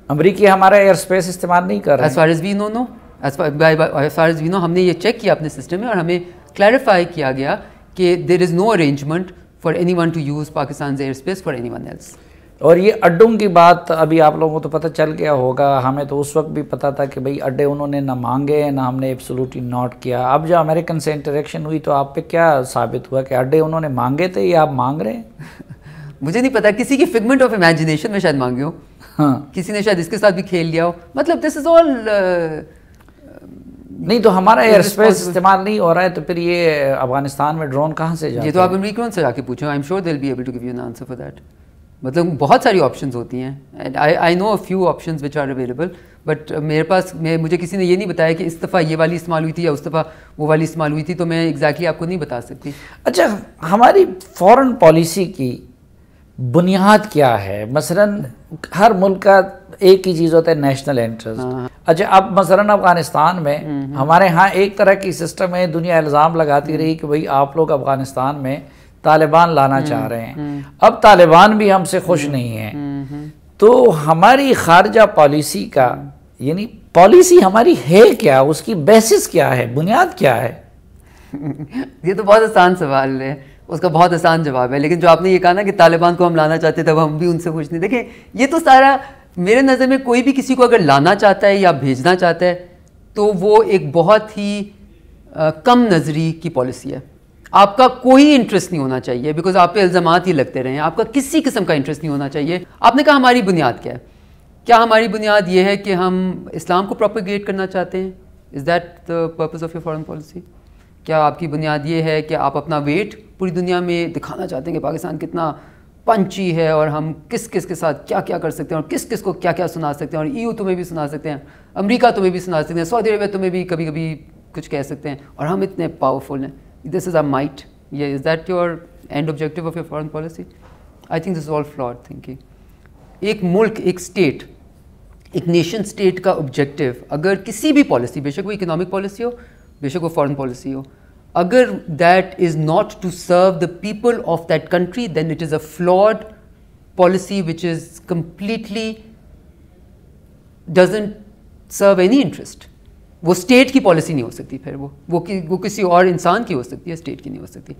امریکی ہمارا air space استعمال نہیں کر رہے as far as we know know as far as we know. ہم نے یہ چیک کیا اپنے سسٹم میں اور ہمیں کلیریفائی کیا گیا کہ there is no arrangement for any one to use Pakistan air space for any one else. اور یہ اڈوں کی بات ابھی آپ لوگوں کو تو پتہ چل گیا ہوگا, ہمیں تو اس وقت بھی پتہ تھا کہ بھئی اڈے انہوں نے نہ مانگے نہ ہم نے ایبسولوٹلی نوٹ کیا. اب جو امریکن سے انٹریکشن ہوئی تو آپ پہ کیا ثابت ہوا کہ اڈے انہوں نے مانگے تھے یا آپ مانگ رہے ہیں؟ مجھے نہیں پتا, کسی کی فگمنٹ آف امیجنیشن میں شاید مانگے ہو, کسی نے شاید اس کے ساتھ بھی کھیل لیا ہو. مطلب دس از آل نہیں تو ہمارا ایئر اسپیس استعمال نہیں ہو رہا ہے تو پھر یہ افغانستان میں ڈرون کہاں سے جاتے ہیں؟ یہ تو آپ امریکن سے جا کے پوچھیں, I am sure they will be able to give you an answer for that. مطلب بہت ساری آپشنز ہوتی ہیں, I know a few options which are available, but میرے پاس مجھے کسی نے یہ نہیں بتایا کہ اس دفعہ یہ والی استعمال ہوئی تھی یا اس دفعہ وہ والی استعمال ہوئی تھی, تو میں ایگزیکٹلی آپ کو نہیں بتا سکتی. اچھا, ہماری فورن پالیسی کی بنیاد کیا ہے؟ مثلاً ہر ملک کا ایک ہی چیز ہوتا ہے نیشنل انٹرسٹ. اچھا, اب مثلاً افغانستان میں ہمارے ہاں ایک طرح کی سسٹم ہے, دنیا الزام لگاتی رہی کہ بھئی آپ لوگ افغانستان میں طالبان لانا چاہ رہے ہیں, اب طالبان بھی ہم سے خوش نہیں ہیں, تو ہماری خارجہ پالیسی کا یعنی پالیسی ہماری ہے کیا, اس کی بیسس کیا ہے, بنیاد کیا ہے؟ یہ تو بہت آسان سوال ہے, اس کا بہت آسان جواب ہے. لیکن جو آپ نے یہ کہا نا کہ طالبان کو ہم لانا چاہتے تھے, اب ہم بھی ان سے خوش نہیں. دیکھیں یہ تو سارا میرے نظر میں کوئی بھی کسی کو اگر لانا چاہتا ہے یا بھیجنا چاہتا ہے تو وہ ایک بہت ہی کم نظری کی پالیسی ہے. آپ کا کوئی انٹرسٹ نہیں ہونا چاہیے, بیکاز آپ پہ الزامات ہی لگتے رہے ہیں, آپ کا کسی قسم کا انٹرسٹ نہیں ہونا چاہیے. آپ نے کہا ہماری بنیاد کیا ہے, کیا ہماری بنیاد یہ ہے کہ ہم اسلام کو پروپیگیٹ کرنا چاہتے ہیں؟ Is that the purpose of your foreign policy? کیا آپ کی بنیاد یہ ہے کہ آپ اپنا ویٹ پوری دنیا میں دکھانا چاہتے ہیں کہ پاکستان کتنا پنچی ہے اور ہم کس کس کے ساتھ کیا کیا کر سکتے ہیں اور کس کس کو کیا کیا سنا سکتے ہیں, اور EU تمہیں بھی سنا سکتے ہیں, امریکہ تمہیں بھی سنا سکتے ہیں, سعودی عربیہ تمہیں بھی کبھی کبھی کچھ کہہ سکتے ہیں, اور ہم اتنے پاورفل ہیں. This is our might. Is that your end objective of your foreign policy? I think this is all flawed thinking. ایک ملک, ایک اسٹیٹ, ایک نیشن اسٹیٹ کا آبجیکٹیو اگر کسی بھی پالیسی, بے شک وہ اکنامک پالیسی ہو, بے شک وہ فارن پالیسی ہو, اگر that is not to serve the people of that country, then it is a flawed policy which is completely doesn't serve any interest. وہ اسٹیٹ کی پالیسی نہیں ہو سکتی, پھر وہ کسی اور انسان کی ہو سکتی ہے, اسٹیٹ کی نہیں ہو سکتی.